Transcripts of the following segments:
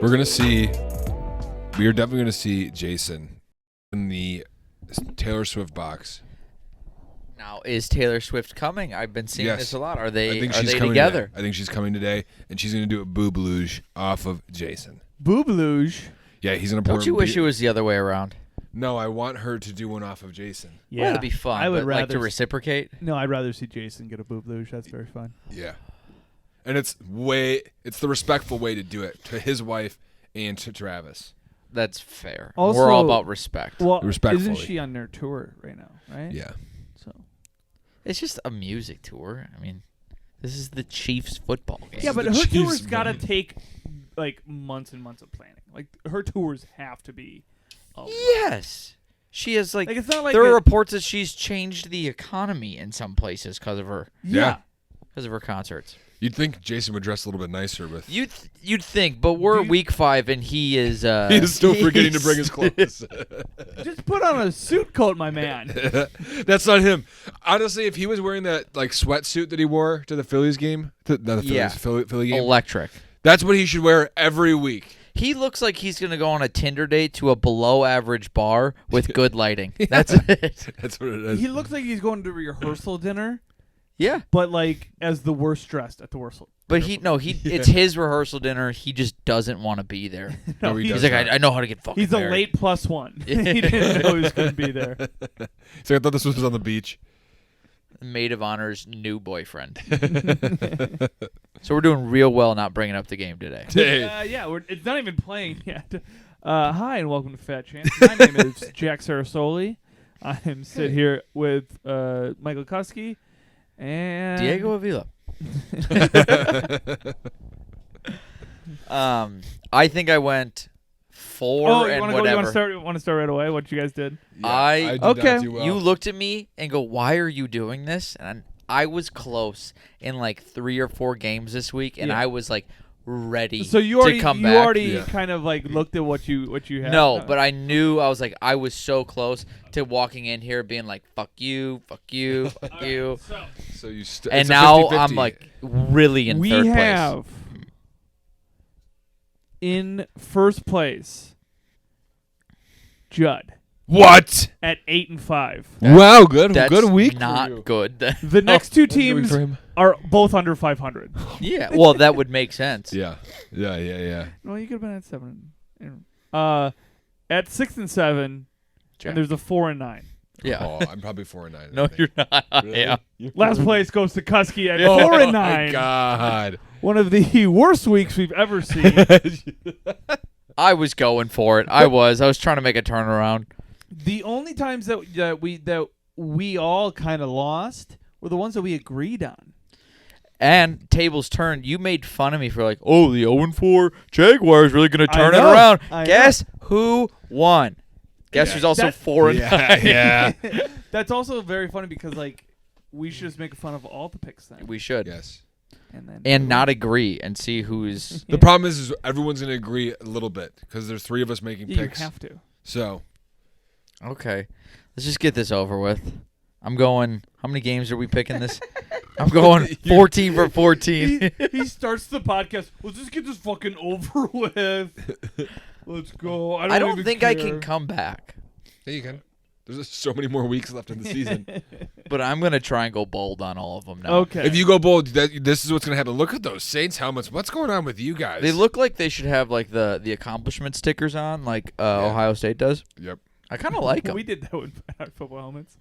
We are definitely gonna see Jason in the Taylor Swift box. Now, is Taylor Swift coming? I've been seeing this a lot. Are they Together? together? I think she's coming today, and she's gonna do a boob-luge off of Jason. Boob-luge? Yeah, he's gonna pour. Don't you wish it was the other way around? No, I want her to do one off of Jason. Yeah, well, that'd be fun. I would but rather like to reciprocate. No, I'd rather see Jason get a boob-luge. That's very fun. Yeah, and it's the respectful way to do it to his wife and to Travis. That's fair. Also, we're all about respect. Well, Respectfully. isn't she on their tour right now? Right? Yeah. So it's just a music tour. I mean, this is the Chiefs football game. yeah, but the her Chiefs, tour's got to man. take like months and months of planning. Like her tours have to be. Yes. She has like it's not like there are reports that she's changed the economy in some places because of her Yeah. concerts. You'd think Jason would dress a little bit nicer with. You'd think, but we're week 5 and he is. He is still forgetting to bring his clothes. Just put on a suit coat, my man. That's not him. Honestly, if he was wearing that like sweatsuit that he wore to the Phillies game, Philly game, electric. that's what he should wear every week. He looks like he's going to go on a Tinder date to a below-average bar with good lighting. That's it. That's what it is. He looks like he's going to rehearsal dinner, Yeah, but like as the worst dressed at the rehearsal. but it's his rehersal dinner. He just doesn't want to be there. No, he He's does like, not. I know how to get fucking He's a married. late +1. He didn't know he was going to be there. So I thought this was on the beach. Maid of Honor's new boyfriend. So we're doing real well not bringing up the game today. Yeah, it's not even playing yet. Hi, and welcome to Fat Chance. My name is Jack Sarasoli. I'm sitting here with Michael Kuski and Diego Avila. I think I went 4 Oh, you and want whatever. to start right away? What you guys did? I did Okay. not do well. You looked at me and go, "Why are you doing this?" And I was close in like 3 or 4 games this week, and Yeah. I was like ready So you to come back. already kind of like looked at what you had. No, but I knew I was so close to walking in here being like, "Fuck you, fuck you, fuck you," So you and it's a now 50-50. I'm like really in we third place. have in first place Judd What? at 8-5. Wow, good That's week for not you. good. The next two That's a good week teams for him. are both under 500. Yeah, well, that would make sense. Yeah. Well, you could have been at 7. At 6 and 7, Jack. and there's a 4 and 9. Yeah. Oh, I'm probably 4 and 9. No, you're not. Really? Yeah. Last place goes to Kuski at Oh 4 and my 9. God. One of the worst weeks we've ever seen. I was going for it. I was trying to make a turnaround. The only times that we all kind of lost were the ones that we agreed on. And tables turned. You made fun of me for like, oh, the 0-4 Jaguars really going to turn it know. around. I Guess who won? Guess Yeah. who's also That- 4 and 9. Yeah. That's also very funny because like we should just make fun of all the picks then. We should. Yes. And then And not agree and see who's. The problem is everyone's going to agree a little bit because there's 3 of us making you picks. have to. So, Okay. Let's just get this over with. I'm going. How many games are we picking this? I'm going 14 for 14. He starts the podcast. Let's just get this fucking over with. Let's go. I don't even think care. I can come back, yeah, you can. There's just so many more weeks left in the season. but I'm going to try and go bold on all of them now. Okay. If you go bold, this is what's going to happen. Look at those Saints helmets. What's going on with you guys? They look like they should have like the accomplishment stickers on, like Ohio State does. Yep. I kind of like them. we did that with our football helmets.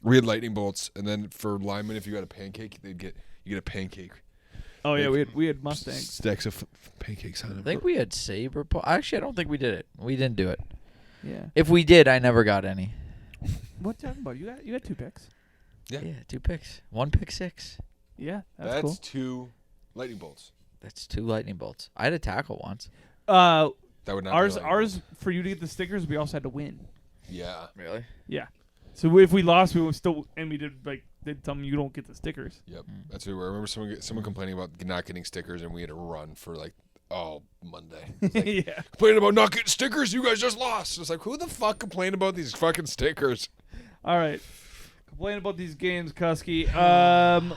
We had lightning bolts, and then for linemen, if you got a pancake, you get a pancake. Oh yeah, Like, we had Mustangs. Stacks of pancakes on them. I think we had saber. Actually, I don't think we did it. We didn't do it. Yeah. If we did, I never got any. What talking about? You got 2 picks. Yeah. 2 picks. 1 pick 6. Yeah, that's That's cool. 2 lightning bolts. That's 2 lightning bolts. I had a tackle once. That would not. Ours be a lightning bolt. for you to get the stickers, we also had to win. Yeah. Really? Yeah. So if we lost, we would still and we did tell them you don't get the stickers. Yep. That's what I remember. Someone complaining about not getting stickers, and we had to run for like Monday. It's like, Yeah. complaining about not getting stickers. You guys just lost. It's like, who the fuck complained about these fucking stickers? All right. Complain about these games, Kuski.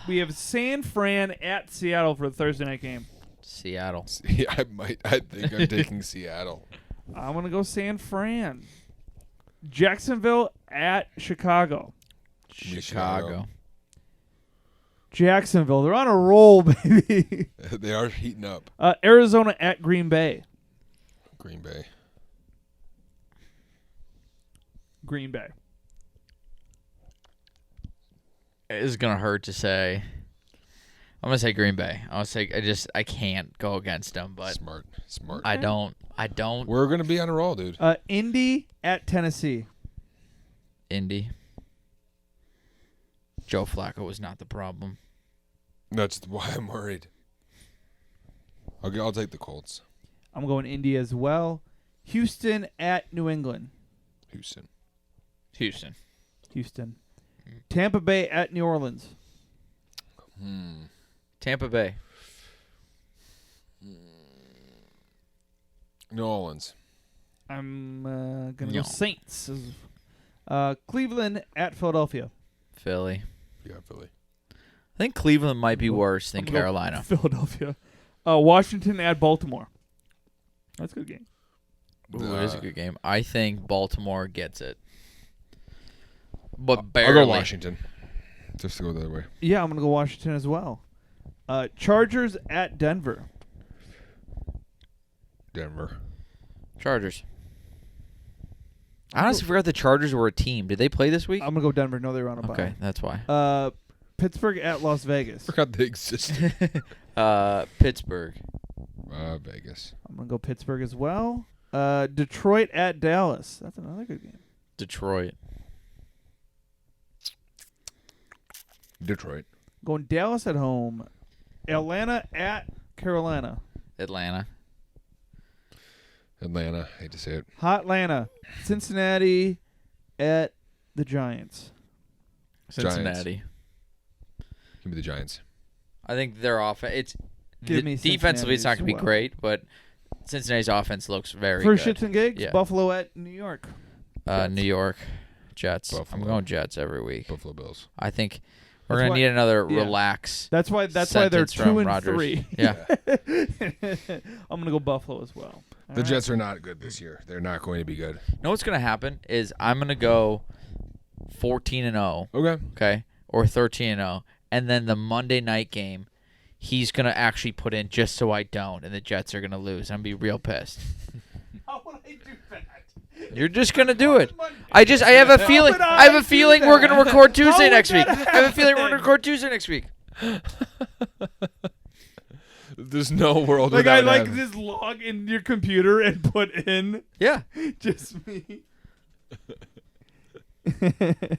We have San Fran at Seattle for the Thursday night game. Seattle. Yeah, I think I'm taking Seattle. I'm going to go San Fran. Jacksonville at Chicago. Chicago. Jacksonville. They're on a roll, baby. They are heating up. Arizona at Green Bay. Green Bay. Green Bay. It is gonna hurt to say. I'm gonna say Green Bay. I can't go against them, but Smart. I don't. We're gonna be on a roll, dude. Indy at Tennessee. Indy. Joe Flacco was not the problem. That's why I'm worried. I'll take the Colts. I'm going Indy as well. Houston at New England. Houston. Tampa Bay at New Orleans. Tampa Bay. New Orleans. I'm going to go Saints. Cleveland at Philadelphia. Philly. Yeah, Philly. I think Cleveland might be worse than Carolina. Philadelphia. Washington at Baltimore. That's a good game. Ooh, it is a good game. I think Baltimore gets it. But barely. I'll go Washington. Just to go the other way. Yeah, I'm going to go Washington as well. Chargers at Denver. Denver. Chargers. I honestly forgot the Chargers were a team. Did they play this week? I'm going to go Denver. No, they were on a bye. Okay, that's why. Pittsburgh at Las Vegas. Forgot they existed. Pittsburgh. Vegas. I'm going to go Pittsburgh as well. Detroit at Dallas. That's another good game. Detroit. Going Dallas at home. Atlanta at Carolina. Atlanta. Hate to say it. Hotlanta. Cincinnati at the Giants. Cincinnati. Give me the Giants. I think their offense. Give me defensively, it's not going to be well. great, but Cincinnati's offense looks very For good. shits and gigs, Yeah. Buffalo at New York. New York Jets. Buffalo. I'm going Jets every week. Buffalo Bills. I think we're That's going to why- need another yeah. relax. That's why they're sentence from 2 and Rodgers. 3. Yeah. I'm gonna go Buffalo as well. The Jets are not good this year. They're not going to be good. You know what's going to happen is I'm going to go 14-0, Okay. okay, or 13-0, and then the Monday night game, he's going to actually put in just so I don't, and the Jets are going to lose. I'm going to be real pissed. How would I do that? You're just going to do it. I have a feeling. I have a feeling we're going to record Tuesday next week. I have a feeling we're going to record Tuesday next week. There's no world Like I without him. just log in your computer and put in Yeah. just me. It'd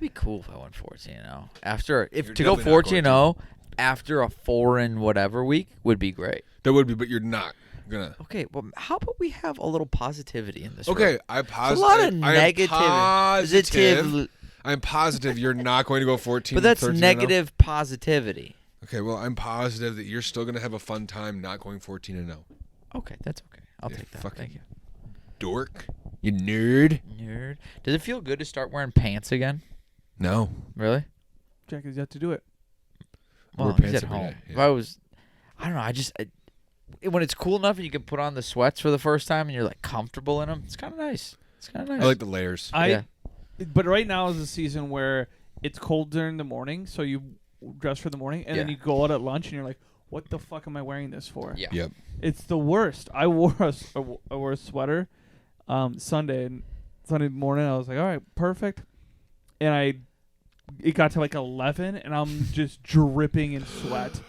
be cool if I went 14-0. You're To go definitely not going 14-0 after a 4 and whatever week would be great. That would be, but you're not gonna. Okay, well, how about we have a little positivity in this? Okay, room? I'm There's positive. a lot of I am negative. positive. I'm positive you're not going to go 14. But that's 13-0. negative positivity. Okay, well, I'm positive that you're still going to have a fun time not going 14-0. Okay, that's okay. I'll Yeah, take that. fucking Thank you. Dork. You nerd. Nerd. Does it feel good to start wearing pants again? No. Really? Jack has yet to do it. I wear Well, he's pants at every home. day, If yeah. I don't know. When it's cool enough and you can put on the sweats for the first time and you're like comfortable in them, it's kind of nice. I like the layers. Yeah. But right now is a season where it's cold during the morning, so you dress for the morning, and then Yeah. you go out at lunch, and you're like, "What the fuck am I wearing this for?" Yeah. Yep. It's the worst. I wore a sweater Sunday morning. I was like, all right, perfect. And it got to like 11, and I'm just dripping in sweat.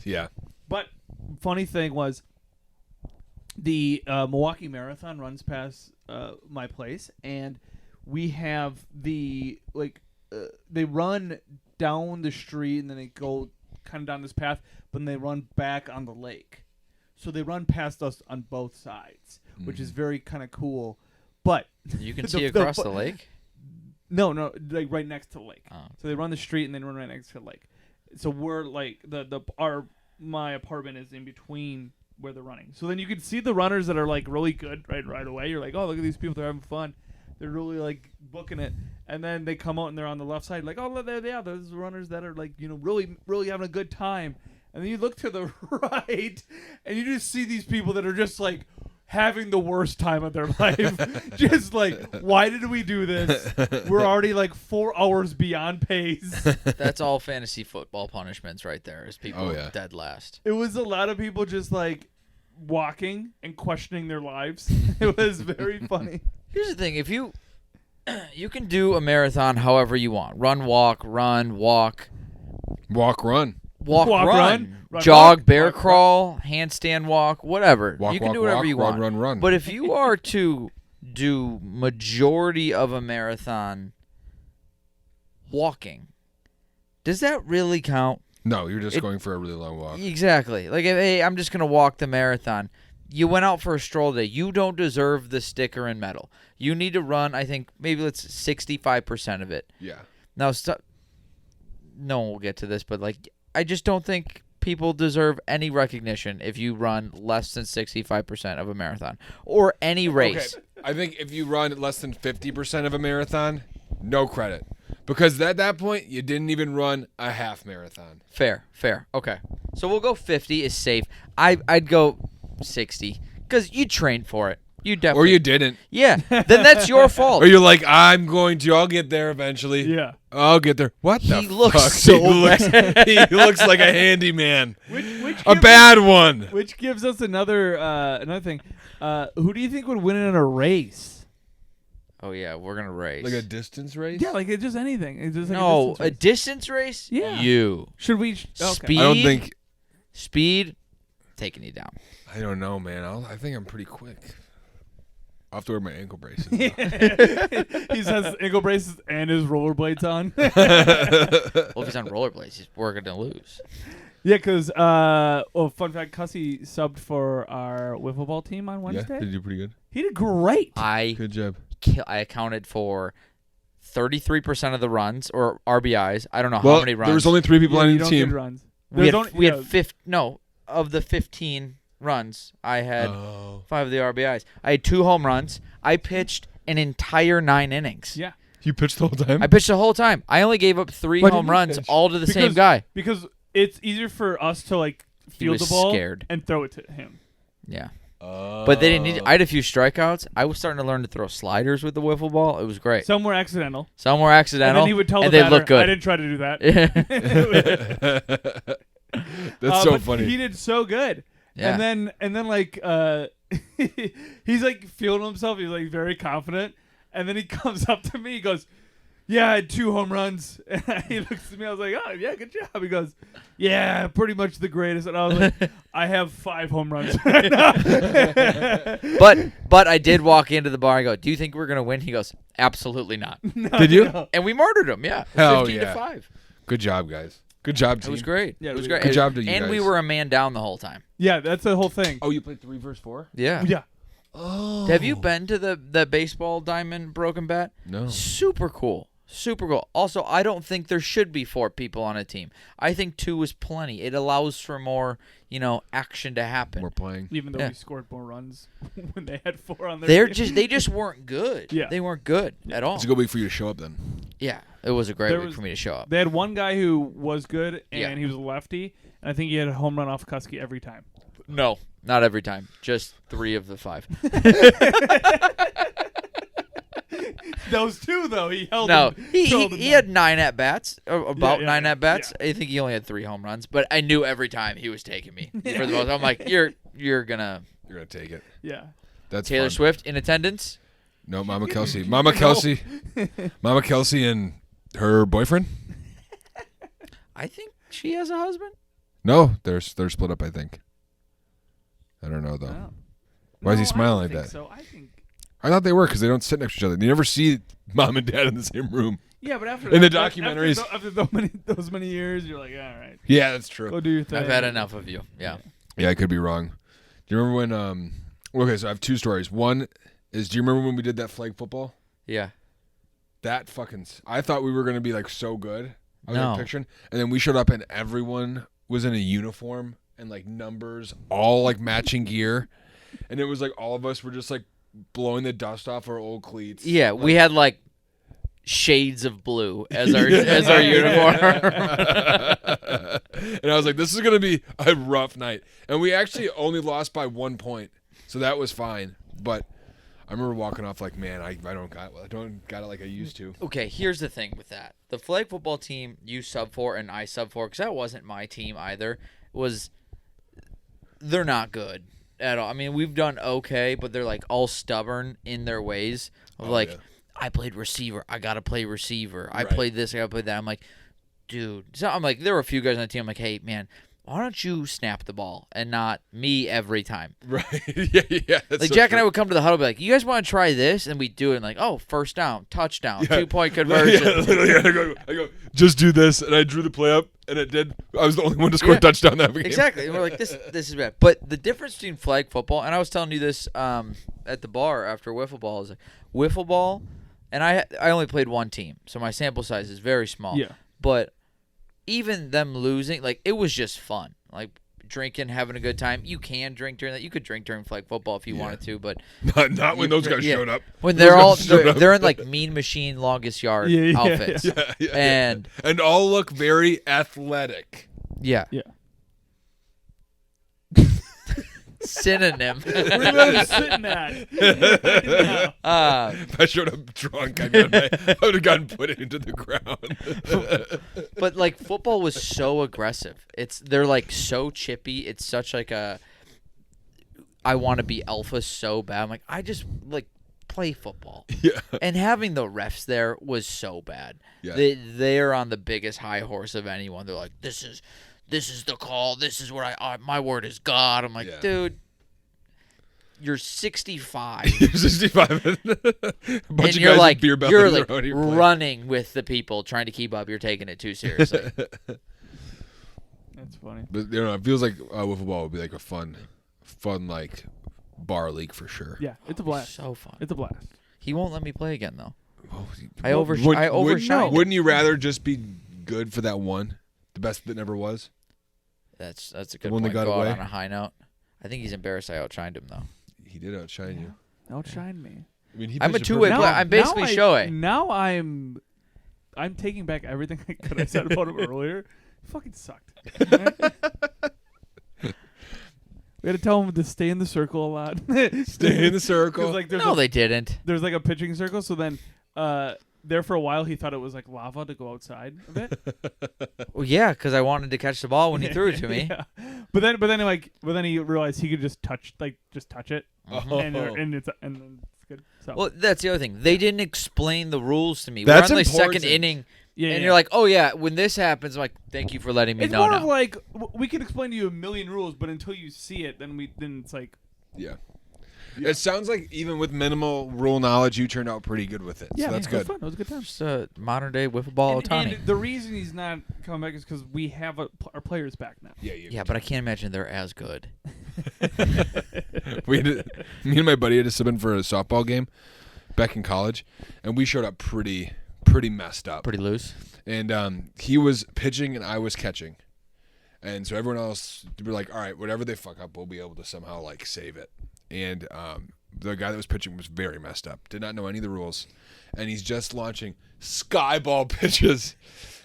Yeah. But funny thing was, the Milwaukee Marathon runs past my place, and we have they run down the street, and then they go kind of down this path, but then they run back on the lake. So they run past us on both sides, which is very kind of cool. But You can see across the lake? no, like right next to the lake. Oh. So they run the street and then run right next to the lake. So we're like my apartment is in between where they're running. So then you can see the runners that are like really good right away. You're like, oh, look at these people, they're having fun. They're really like booking it. And then they come out and they're on the left side, like, oh, there they are. Those runners that are like, really, really having a good time. and then you look to the right, and you just see these people that are just like having the worst time of their life. Just like, why did we do this? We're already like 4 hours beyond pace. That's all fantasy football punishments right there. Is people dead last. It was a lot of people just like walking and questioning their lives. It was very funny. Here's the thing: if you can do a marathon however you want, run, walk, run, walk, run. Walk, Walk, run, run, jog, walk, bear walk, crawl, handstand walk, whatever. Walk, you can walk, do whatever walk, you run, want. run. But if you are to do majority of a marathon walking, does that really count? No, you're just going for a really long walk. Exactly. Like, hey, I'm just going to walk the marathon. You went out for a stroll today. You don't deserve the sticker and medal. You need to run, I think, maybe let's 65% of it. Yeah. Now, no one will get to this, but like, I just don't think people deserve any recognition if you run less than 65% of a marathon or any race. Okay. I think if you run less than 50% of a marathon, no credit. Because at that point, you didn't even run a half marathon. Fair. Okay. So we'll go 50 is safe. I'd go 60 because you trained for it. You definitely. Or you didn't. Yeah. Then that's your fault. Or you're like, I'll get there eventually. Yeah. I'll get there. What the He looks fuck? so he looks like a handyman. Which A bad one. Which gives us another thing. Who do you think would win in a race? Oh, yeah. We're going to race. Like a distance race? Yeah, like it's just anything. It's just like no, a distance race. Yeah. Yeah. You. Should we? Okay. Speed. I don't think. Speed. Taking you down. I don't know, man. I think I'm pretty quick. I'll have to wear my ankle braces. He has ankle braces and his rollerblades on. Well, if he's on rollerblades, we're going to lose. Yeah, because fun fact, Cussy subbed for our wiffle ball team on Wednesday. Yeah, did you do pretty good? He did great. Good job. I accounted for 33% of the runs or RBIs. I don't know how many runs. There was only 3 people Yeah, on you the don't team. get runs. We There's had of the 15 runs, I had 5 of the RBIs. I had 2 home runs. I pitched an entire 9 innings. Yeah. You pitched the whole time? I pitched the whole time. I only gave up 3 Why home didn't you runs, pitch? all to the same guy. Because it's easier for us to like field was the ball scared. and throw it to him. Yeah. But they didn't need. I had a few strikeouts. I was starting to learn to throw sliders with the wiffle ball. It was great. Some were accidental. Some were accidental. And then he would tell and the they batter, look good. I didn't try to do that. That's so but funny. He did so good. Yeah. And then like he's like feeling himself. He's like very confident. And then he comes up to me. He goes, "Yeah, I had 2 home runs." And he looks at me. I was like, "Oh yeah, good job." He goes, "Yeah, pretty much the greatest." And I was like, "I have 5 home runs right now." But I did walk into the bar and go, "Do you think we're gonna win?" He goes, "Absolutely not." Did you? No. And we murdered him. Yeah. Hell 15 yeah. to 5. Good job, guys. Good job, team. It was great. Yeah, it was really great. good job to you And we guys. were a man down the whole time. Yeah, that's the whole thing. Oh, you played 3 versus 4? Yeah. Yeah. Oh. Have you been to the baseball diamond broken bat? No. Super cool. Super cool. Also, I don't think there should be 4 people on a team. I think 2 is plenty. It allows for more, action to happen. We're playing. Even though Yeah. we scored more runs when they had 4 on their team. They just weren't good. Yeah. They weren't good at all. It's a good week for you to show up then. Yeah. It was a great There week was- for me to show up. They had one guy who was good, and Yeah. he was a lefty, and I think he had a home run off Kusky every time. No, not every time. Just 3 of the 5. Those 2, though, he held No, them. he held them had 9 at bats, about Yeah, 9 yeah, at bats. yeah. I think he only had 3 home runs, but I knew every time he was taking me for the most. I'm like, you're gonna You're going to take it. Yeah. That's Taylor fun. Swift in attendance. No, Mama Kelce. Mama Kelce. Mama Kelce and her boyfriend? I think she has a husband. No, they're split up, I think. I don't know, though. Wow. Why is he No, I smiling don't like think that? So I think. I thought they were because they don't sit next to each other. You never see mom and dad in the same room. Yeah, but after In the that- documentaries. after those many years, you're like, all right, Yeah, that's true. go do your thing. I've had enough of you. Yeah. Yeah, I could be wrong. Do you remember when? Okay, so I have 2 stories. One is, do you remember when we did that flag football? Yeah. That fucking. I thought we were gonna be like so good. I was No. like picturing, and then we showed up and everyone was in a uniform and like numbers, all like matching gear, and it was like all of us were just like blowing the dust off our old cleats. Yeah, we had like shades of blue as our uniform. And I was like, this is gonna be a rough night. And we actually only lost by 1 point, so that was fine. But I remember walking off like, man, I don't got it like I used to. Okay, here's the thing with that. The flag football team you sub for and I sub for, because that wasn't my team either, they're not good at all. I mean, we've done okay, but they're like all stubborn in their ways. Of I played receiver. I got to play receiver. I played this. I got to play that. I'm like, dude. So I'm like, there were a few guys on the team. I'm like, hey, man, why don't you snap the ball and not me every time? Right. yeah. Like, Jack and I would come to the huddle and be like, you guys want to try this? And we'd do it and like, oh, first down, touchdown, 2-point conversion. I go, just do this. And I drew the play up, and it did. I was the only one to score a touchdown that game. Exactly. And we're like, this is bad. But the difference between flag football, and I was telling you this at the bar after wiffle ball, is like, wiffle ball, and I only played one team, so my sample size is very small. Yeah. But even them losing, like, it was just fun. Like, drinking, having a good time. You can drink during that. You could drink during flag football if you wanted to, but not when those guys showed up. When they're in like Mean Machine longest yard outfits. Yeah. And all look very athletic. Yeah. Synonym. Where are you sitting at? If I showed up drunk, I would have gotten put into the ground. But like football was so aggressive. They're like so chippy. It's such like a I want to be alpha so bad. I'm like, I just like play football. Yeah. And having the refs there was so bad. Yeah. They're on the biggest high horse of anyone. They're like, this is the call. This is what my word is God. I'm like, dude, you're 65. You're 65. And you're like, running with the people trying to keep up. You're taking it too seriously. That's funny. But it feels like wiffle ball would be like a fun like bar league for sure. Yeah, it's a blast. So fun. It's a blast. He won't let me play again though. Oh, I overshined. Wouldn't you rather just be good for that one, the best that never was? That's a good one point. that got Go away? out on a high note. I think he's embarrassed I outshined him though. He did outshine you. Outshine me. I mean, I'm a two-way player. I'm basically Shohei. Now I'm taking back everything I said about him earlier. He fucking sucked. We had to tell him to stay in the circle a lot. Stay in the circle. Like, They didn't. There's like a pitching circle, so then there for a while he thought it was like lava to go outside a bit. Well, yeah, because I wanted to catch the ball when he threw it to me. Yeah. But then he realized he could just touch it, and then it's good. So. Well, that's the other thing. They didn't explain the rules to me. That's We're on the important. second inning. Yeah, and you're like, oh, yeah, when this happens, I'm like, thank you for letting me it's know more now. of like we can explain to you a million rules, but until you see it, then it's like Yeah. It sounds like even with minimal rule knowledge, you turned out pretty good with it. yeah, so that's good. It was fun. It was a good time. Just a modern-day wiffle ball Otani. And the reason he's not coming back is because we have our players back now. Yeah, but I can't imagine they're as good. Me and my buddy had to sub in for a softball game back in college, and we showed up pretty messed up. Pretty loose. And he was pitching and I was catching. And so everyone else, we were like, all right, whatever they fuck up, we'll be able to somehow like save it. And the guy that was pitching was very messed up, did not know any of the rules. And he's just launching sky ball pitches.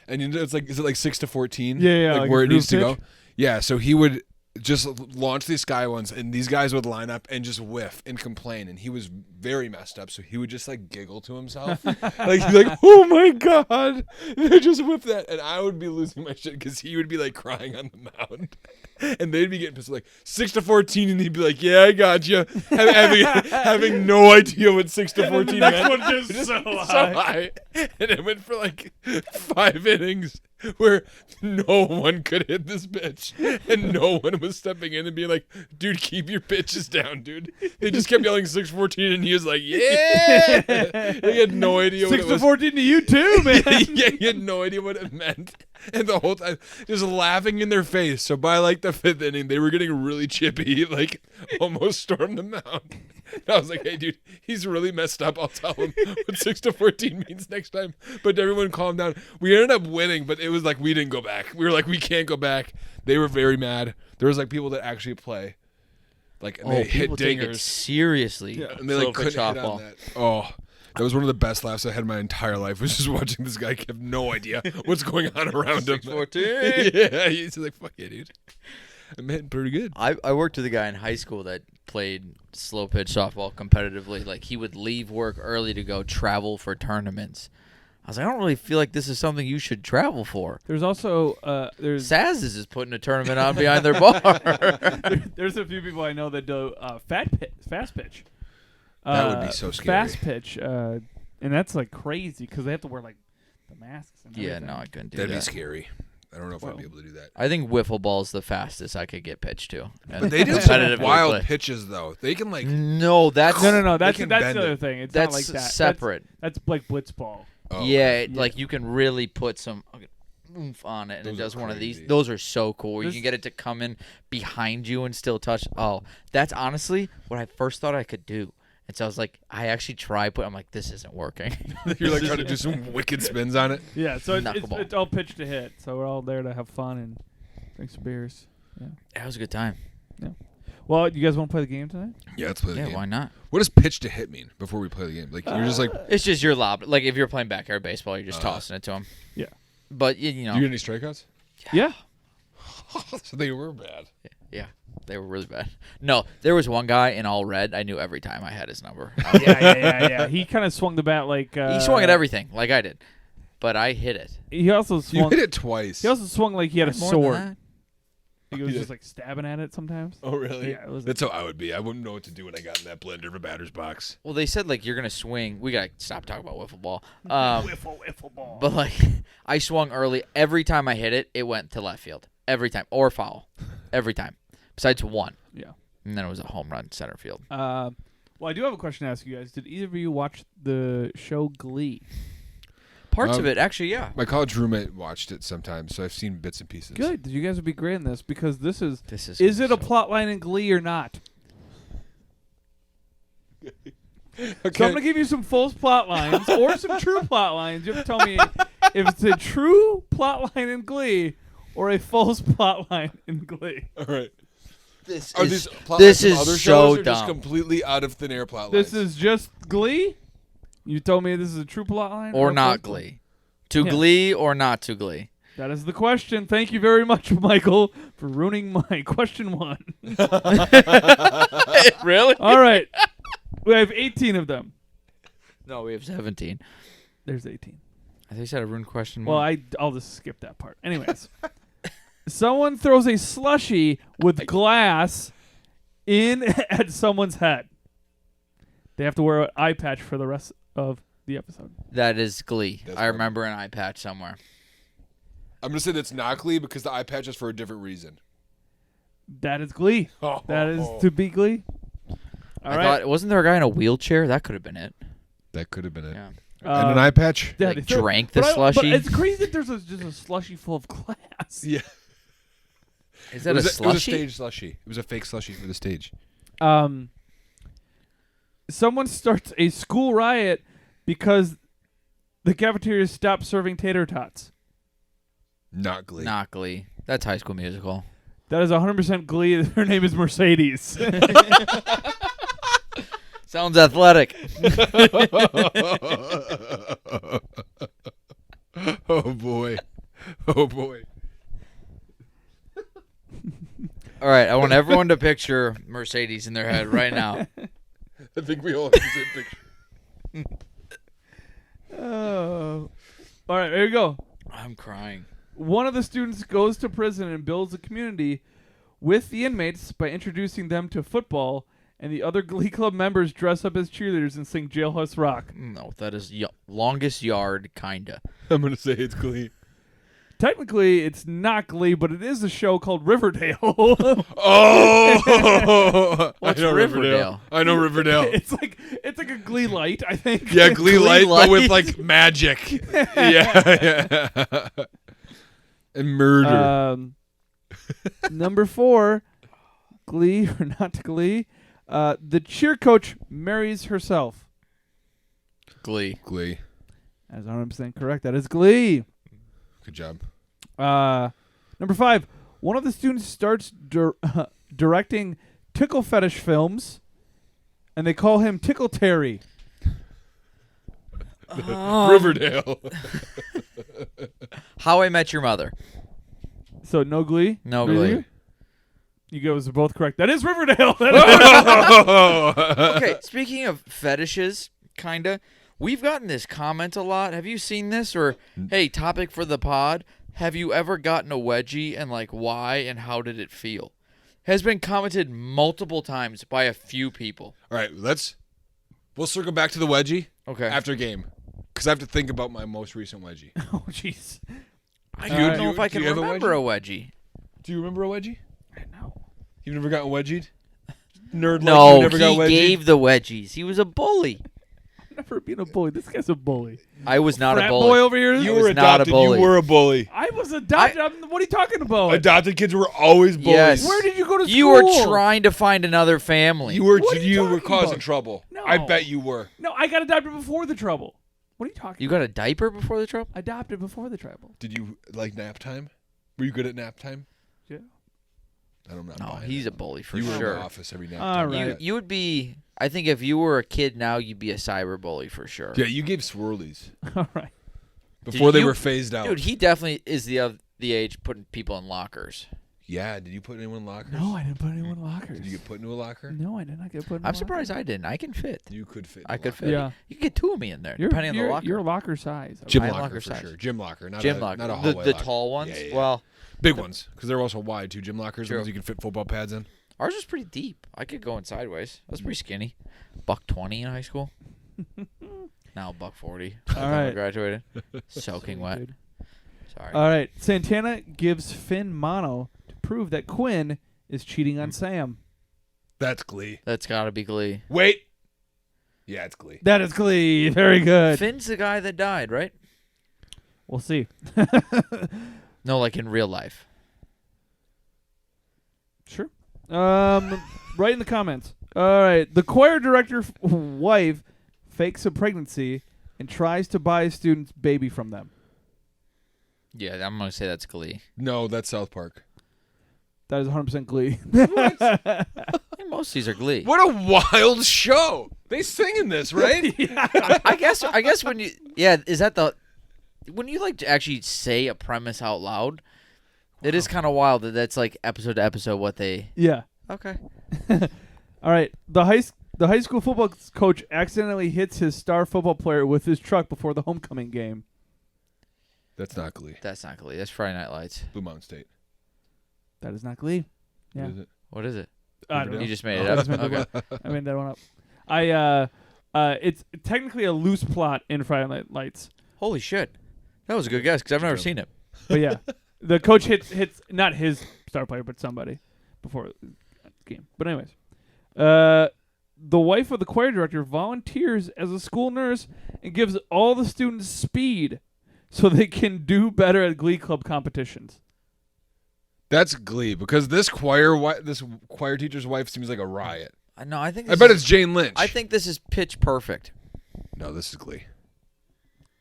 And it's like, is it like 6-14? Yeah, like like where a it needs to group go. Yeah, so he would just launch these sky ones, and these guys would line up and just whiff and complain. And he was very messed up, so he would just like giggle to himself, like, oh my god, I just whiffed that, and I would be losing my shit because he would be like crying on the mound, and they'd be getting pissed like 6-14, and he'd be like, yeah, I got you, having no idea what 6-14 meant. One just so high. And it went for like 5 innings where no one could hit this pitch, and no one was stepping in and being like, dude, keep your pitches down, dude. They just kept yelling 6-14, and he was like, yeah. He had no idea what it was. 6-14 to you too, man. Yeah, he had no idea what it meant. And the whole time, just laughing in their face. So by like the 5th inning, they were getting really chippy, like almost stormed the mound. And I was like, hey, dude, he's really messed up. I'll tell him what 6-14 means next time. But everyone calmed down. We ended up winning, but it was like we didn't go back. We were like, we can't go back. They were very mad. There was like people that actually play. Like, and they hit people take it dingers. seriously. Yeah, and they like couldn't hit on that. Oh. That was one of the best laughs I had in my entire life. Was just watching this guy have no idea what's going on around him. 6'14". Yeah, he's like, fuck yeah, dude. I'm hitting pretty good. I worked with a guy in high school that played slow pitch softball competitively. Like, he would leave work early to go travel for tournaments. I was like, I don't really feel like this is something you should travel for. There's also Saz's is putting a tournament on behind their bar. there's a few people I know that do fast pitch. That would be so scary. Fast pitch, and that's like crazy because they have to wear like the masks. And Yeah, everything. no, I couldn't do That'd that. be scary. I don't know if I'd be able to do that. I think wiffle ball's the fastest I could get pitched to. But they do some wild pitches, though. They can, like... No, that's... No. That's can the bend other it. thing. It's That's not like that. separate. That's like blitzball. Oh, yeah, okay. like you can really put some oomph on it, and Those it does are one of these. crazy. Those are so cool. You This- can get it to come in behind you and still touch. Oh, that's honestly what I first thought I could do. And so I was like, I actually tried, but I'm like, this isn't working. You're like trying to do some wicked spins on it. Yeah, so Knuckleball. it's all pitch to hit. So we're all there to have fun and drink some beers. That was a good time. Well, you guys want to play the game tonight? Yeah, let's play the Yeah, game. why not? What does pitch to hit mean before we play the game? Like, you're just like... It's just your lob. Like if you're playing backyard baseball, you're just tossing it to him. Yeah. But you know, Do you get any strikeouts? Yeah. So they were bad. yeah, they were really bad. No, there was one guy in all red. I knew every time I had his number. Yeah. He kind of swung the bat like He swung at everything like I did, but I hit it. He also You swung. hit it twice. He also swung like he had a More than sword. that. He was Yeah. just like stabbing at it sometimes. Oh, really? Yeah, it was. That's how I would be. I wouldn't know what to do when I got in that blender of a batter's box. Well, they said like you're gonna swing. We gotta stop talking about wiffle ball. Wiffle ball. But like I swung early. Every time I hit it, it went to left field. Every time, or foul. Every time, besides one. Yeah. And then it was a home run center field. Well, I do have a question to ask you guys. Did either of you watch the show Glee? Parts of it, actually, yeah. My college roommate watched it sometimes, so I've seen bits and pieces. Good. You guys would be great in this because this is. This is. Is it a so- plot line in Glee or not? Okay. So I'm gonna give you some false plot lines or some true plot lines. You have to tell me if it's a true plot line in Glee or a false plot line in Glee. All right. This Are is. these plot This lines from is other so shows or just dumb. completely out of thin air plot This lines? is just Glee. You told me this is a true plot line Or a not false line? Glee. To Yeah. Glee or not to Glee. That is the question. Thank you very much, Michael, for ruining my question one. Really? All right. We have 18 of them. No, we have 17. There's 18. I think you said a ruined question. Well, I'll just skip that part. Anyways. Someone throws a slushie with glass in at someone's head. They have to wear an eye patch for the rest of the episode. That is Glee. That's I one. remember an eye patch somewhere. I'm gonna say that's not Glee because the eye patch is for a different reason. That is Glee. That is to be Glee. All I right. thought, wasn't there a guy in a wheelchair? That could have been it. That could have been it. Yeah. And an eye patch. yeah, Like, they threw- drank the but slushie? But it's crazy that there's just a slushie full of glass. Yeah. Is It that a was it was a slushy? stage slushie. It was a fake slushie for the stage. Someone starts a school riot because the cafeteria stopped serving tater tots. Not Glee. Not Glee. That's High School Musical. That is 100% Glee. Her name is Mercedes. Sounds athletic. Oh boy. Oh boy. All right, I want everyone to picture Mercedes in their head right now. I think we all have the same picture. Oh. All right, there you go. I'm crying. One of the students goes to prison and builds a community with the inmates by introducing them to football, and the other Glee Club members dress up as cheerleaders and sing Jailhouse Rock. No, that is longest yard, kinda. I'm gonna say it's Glee. Technically, it's not Glee, but it is a show called Riverdale. Oh, What's I know Riverdale? I know Riverdale. it's like a Glee Light, I think. Yeah, Glee Light, but with Light? like magic. Yeah. And murder. Number 4, Glee or not Glee. The cheer coach marries herself. Glee. Glee. That is 100% correct. That is Glee. Good job. Number 5, one of the students starts directing tickle fetish films, and they call him Tickle Terry. Riverdale. How I Met Your Mother. So no Glee. No Really? Glee. You guys are both correct. That is Riverdale. Okay, speaking of fetishes, kinda, we've gotten this comment a lot. Have you seen this? Or, hey, topic for the pod, have you ever gotten a wedgie and, like, why and how did it feel? Has been commented multiple times by a few people. All right, we'll circle back to the wedgie after game. Because I have to think about my most recent wedgie. Oh, jeez. I don't know if I can remember a wedgie. Do you remember a wedgie? No. You've never gotten wedgied? Nerd No, like you never got he wedgied? gave the wedgies. He was a bully. I've never been a bully. This guy's a bully. I was not a Frat bully. boy over here. You was were not a adopted. bully. You were a bully. I was adopted. What are you talking about? Adopted kids were always bullies. Yes. Where did you go to school? You were trying to find another family. You were What are you talking causing about? trouble. No. I bet you were. No, I got adopted before the trouble. What are you talking You about? got a diaper before the trouble? Adopted before the trouble. Did you like nap time? Were you good at nap time? Yeah. I'm not No, buying he's it. a bully for You were in sure. the office every nap All time. right. You would be. I think if you were a kid now, you'd be a cyber bully for sure. Yeah, you gave swirlies All right. before they you- were phased out. Dude, he definitely is the age putting people in lockers. Yeah, did you put anyone in lockers? No, I didn't put anyone in lockers. Did you get put into a locker? No, I did not get put in a I'm locker. surprised I didn't. I can fit. You could fit. In I a could locker. fit. Yeah. You could get two of me in there, You're, depending on you're, the locker. You're locker size. Gym I'm locker locker for size. sure. Gym locker, not Gym a, locker. not a hallway The locker. tall ones? Yeah, yeah. Well, Big ones, because they're also wide too. Gym lockers, the True. ones you can fit football pads in. ours was pretty deep. I could go in sideways. I was pretty skinny. $1.20 in high school. Now $1.40. All I right. graduated. Soaking wet. Good. Sorry. All right. Santana gives Finn mono to prove that Quinn is cheating on Sam. That's Glee. That's got to be Glee. Wait. Yeah, it's Glee. That is Glee. Very good. Finn's the guy that died, right? We'll see. No, like in real life. Sure. Right in the comments. All right. The choir director's wife fakes a pregnancy and tries to buy a student's baby from them. Yeah, I'm going to say that's Glee. No, that's South Park. That is 100% Glee. I think most of these are Glee. What a wild show! They sing in this, right? I guess when you is that the when you like to actually say a premise out loud, it is kind of wild that that's like episode to episode what they. Yeah. Okay. All right. The high school football coach accidentally hits his star football player with his truck before the homecoming game. That's not Glee. That's not Glee. That's Friday Night Lights. Blue Mountain State. That is not Glee. Yeah. What is it? What is it? I don't know. You just made Oh, it I up. just made that Okay. I made that one up. It's technically a loose plot in Friday Night Lights, Holy shit, that was a good guess because I've never seen it. but yeah, the coach hits not his star player but somebody before the game. But anyways, the wife of the choir director volunteers as a school nurse and gives all the students speed so they can do better at Glee Club competitions. That's Glee because this choir teacher's wife seems like a riot. No, I think. I bet it's Jane Lynch. I think this is Pitch Perfect. No, this is Glee.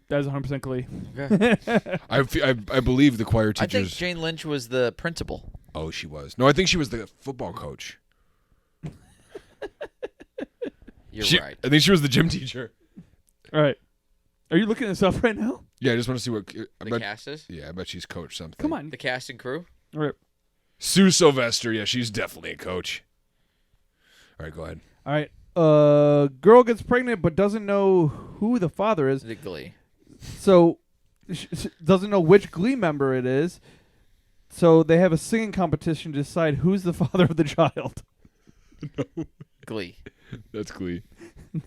That is 100% Glee. Okay. I believe the choir I think teacher's. Jane Lynch was the principal. Oh, she was. No, I think she was the football coach. You're right. I think she was the gym teacher. All right, are you looking this up right now? Yeah, I just want to see what. The cast is? Yeah, I bet she's coached something. Come on. The cast and crew? All right. Sue Sylvester. Yeah, she's definitely a coach. All right, go ahead. All right. Girl gets pregnant but doesn't know who the father is. The Glee. So doesn't know which Glee member it is. So they have a singing competition to decide who's the father of the child. Glee. That's Glee.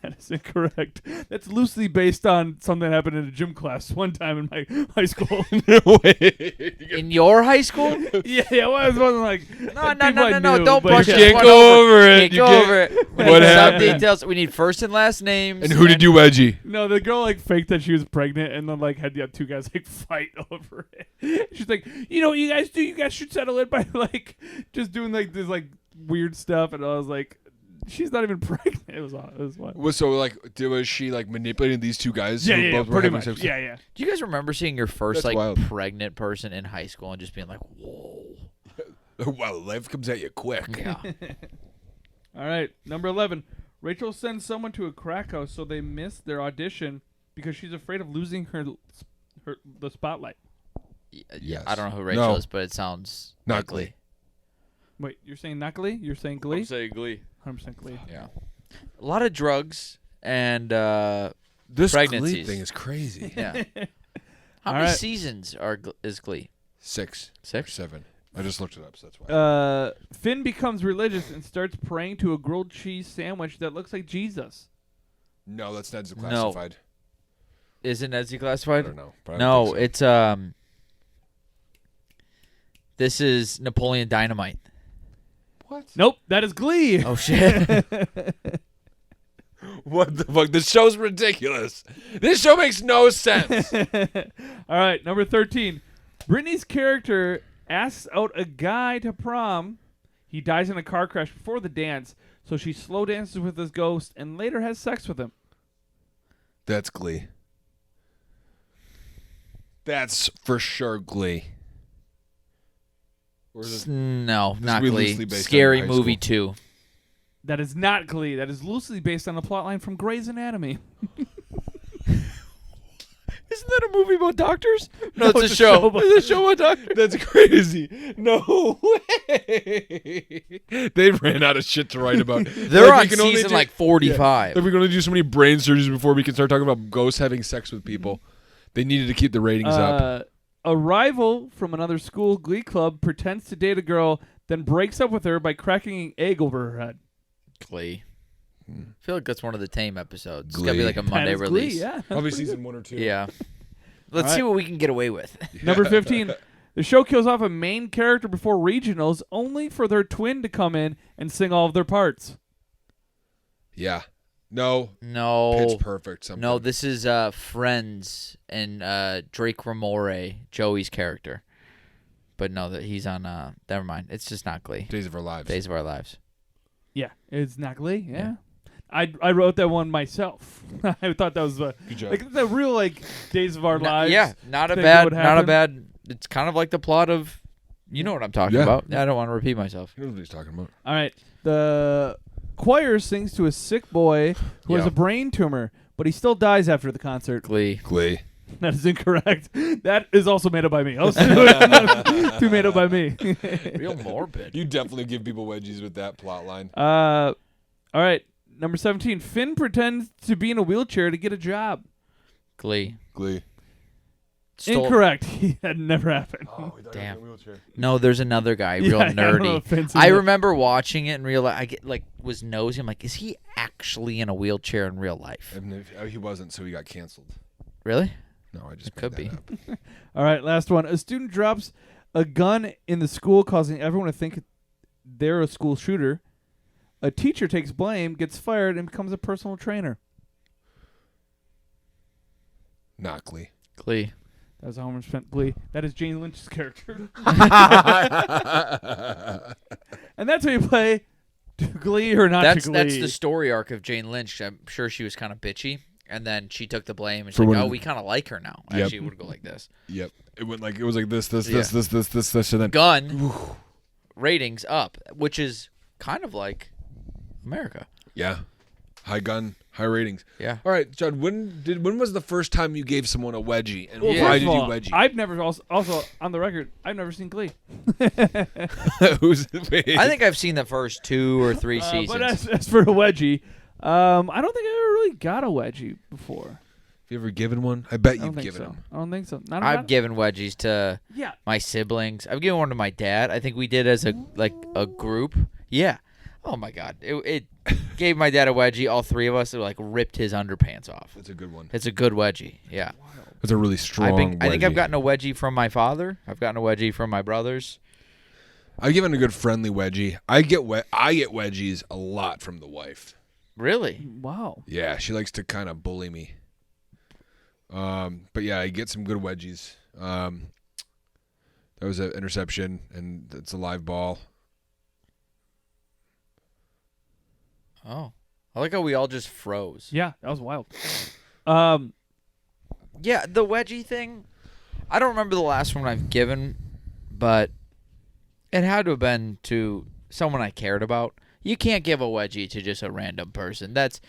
That is incorrect. That's loosely based on something that happened in a gym class one time in my high school. No way. In your high school? yeah, well, I wasn't like No, people I knew, don't but brush yeah. this Can't one go over it. Can't You go can't- over it. We What need some happened? details. We need first and last names. And who did you wedgie? No, the girl like faked that she was pregnant and then like had the two guys like fight over it. She's like, you know what you guys do? You guys should settle it by like just doing like this like weird stuff. And I was like, she's not even pregnant. It was wild. Was she like manipulating these two guys? Yeah, who yeah, both were pretty having much. sex? Yeah. Do you guys remember seeing your first That's like wild. pregnant person in high school and just being like, whoa? Wow, life comes at you quick. Yeah. All right, number 11. Rachel sends someone to a crack house so they miss their audition because she's afraid of losing the spotlight. Yeah, Yes. I don't know who Rachel No. is, but it sounds Not like Glee. Wait, you're saying not Glee? You're saying Glee? I'm saying Glee. 100% Glee. Yeah. A lot of drugs and This Glee pregnancies. thing is crazy. yeah. How All many right. seasons is Glee? 6 or 6? 7. I just looked it up, so that's why. Finn becomes religious and starts praying to a grilled cheese sandwich that looks like Jesus. No, that's Ned's No. classified. Isn't Ezzy I classified? don't know. But I don't No, think so. it's This is Napoleon Dynamite. What? Nope, that is Glee. Oh shit. What the fuck? This show's ridiculous. This show makes no sense. All right, number 13. Brittany's character asks out a guy to prom. He dies in a car crash before the dance, so she slow dances with his ghost and later has sex with him. That's Glee. That's for sure Glee. Or is it? No, This not is Glee. loosely based on Scary high Movie school. 2. That is not Glee. That is loosely based on a plotline from Grey's Anatomy. Isn't that a movie about doctors? No, it's it's a a show. show about- It's a show about doctors. That's crazy. No way. They ran out of shit to write about. They're Like, we on can only season do- like 45. Like, we're going to do so many brain surgeries before we can start talking about ghosts having sex with people. They needed to keep the ratings up. A rival from another school glee club pretends to date a girl, then breaks up with her by cracking an egg over her head. Glee. I feel like that's one of the tame episodes. It's Glee. gotta be like a That Monday is release. Glee, yeah. Probably season 1 or 2. Yeah. Let's All see right. what we can get away with. Number 15. The show kills off a main character before regionals, only for their twin to come in and sing all of their parts. Yeah. No. No. Pitch Perfect. Something. No, this is Friends and Drake Ramore, Joey's character. But no, that he's on. Never mind. It's just not Glee. Days of Our Lives. Days of Our Lives. Yeah, it's not Glee. Yeah. I wrote that one myself. I thought that was Good job. like the real like Days of Our No- Lives. yeah, not a thing that bad. would Not a happen. bad. It's kind of like the plot of. You know what I'm talking Yeah. about. I don't want to repeat myself. He knows what he's talking about. All right. The choir sings to a sick boy who has Yeah. a brain tumor, but he still dies after the concert. Glee. Glee. That is incorrect. That is also made up by me. Also too made up by me. Real morbid. You definitely give people wedgies with that plot line. All right. Number 17. Finn pretends to be in a wheelchair to get a job. Glee. Glee. Stole- Incorrect. That never happened. Oh, he died Damn. in a wheelchair. No, there's another guy, real Yeah, I don't know nerdy. if Finn's in I it. remember watching it and realized I get like was nosy. I'm like, is he actually in a wheelchair in real life? He wasn't, so he got canceled. Really? No, I just It could made be. that up. All right, last one. A student drops a gun in the school, causing everyone to think they're a school shooter. A teacher takes blame, gets fired, and becomes a personal trainer. Not Glee. Glee. That was 100% Glee. That is Jane Lynch's character. And that's how you play to Glee or not That's to Glee. the story arc of Jane Lynch. I'm sure she was kind of bitchy, and then she took the blame and she's For like, one "Oh, of we kind of like her now." Yep. Actually, it would go like this. Yep. It was like this, Yeah. and then Gun ratings up, which is kind of like America. yeah, high gun, high ratings. Yeah. All right, Judd. When was the first time you gave someone a wedgie, and Well, why first did of you all, wedgie? I've never also on the record, I've never seen Glee. Who's I think I've seen the first 2 or 3 seasons. But as for a wedgie, I don't think I ever really got a wedgie before. Have you ever given one? I bet I don't you've think given so. them. I don't think so. Not, I've not, given wedgies to yeah. my siblings. I've given one to my dad. I think we did as a group. Yeah. Oh my God! It gave my dad a wedgie. All 3 of us ripped his underpants off. That's a good one. It's a good wedgie. Yeah. That's a really strong. I think I've wedgie. gotten a wedgie from my father. I've gotten a wedgie from my brothers. I've given a good friendly wedgie. I get wedgies a lot from the wife. Really? Wow. Yeah, she likes to kind of bully me. But yeah, I get some good wedgies. That was an interception, and it's a live ball. Oh. I like how we all just froze. Yeah, that was wild. Yeah, the wedgie thing. I don't remember the last one I've given, but it had to have been to someone I cared about. You can't give a wedgie to just a random person. That's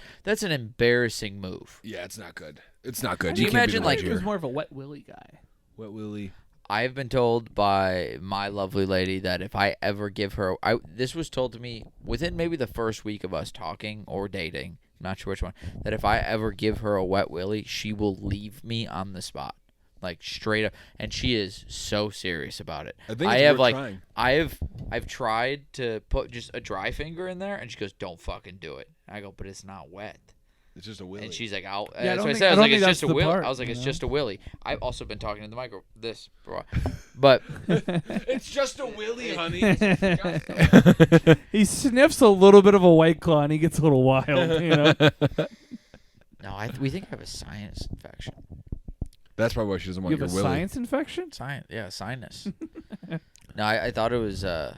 an embarrassing move. Yeah, it's not good. It's not good. Do you can't be imagine, the like, He here. was more of a wet willy guy. Wet Willie. I have been told by my lovely lady that if I ever give her, this was told to me within maybe the first week of us talking or dating, I'm not sure which one, that if I ever give her a wet willy, she will leave me on the spot, like straight up, and she is so serious about it. I think it's worth trying. I've tried to put just a dry finger in there, and she goes, "Don't fucking do it." I go, "But it's not wet." It's just a willy. And she's like, I that's don't what I think- said. I I was don't like, think it's that's just a the willy. part, I was like, you it's know? just a willy. I've also been talking to the micro, but It's just a willy, honey. He sniffs a little bit of a White Claw and he gets a little wild, you know. no, we think I have a sinus infection. That's probably why she doesn't want You have your a willy. science infection? Sinus. No, I thought it was the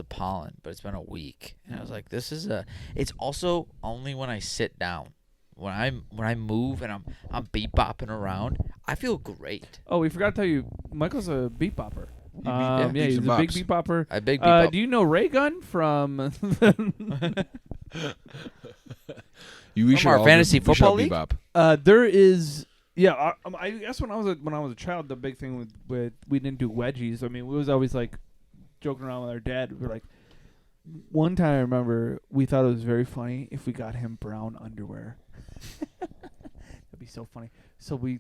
pollen, but it's been a week, and I was like, it's also only when I sit down. When I move and I'm beat bopping around, I feel great. Oh, we forgot to tell you, Michael's a beat bopper. yeah, Yeah, he's a beats and big bops. beat bopper. I big beat bop. Do you know Ray Gun from? We should our all fantasy we should all football league? bebop. There is. Yeah, I guess when I was a child, the big thing with we didn't do wedgies. I mean, we was always like joking around with our dad. We were like, one time I remember we thought it was very funny if we got him brown underwear. That'd be so funny. So we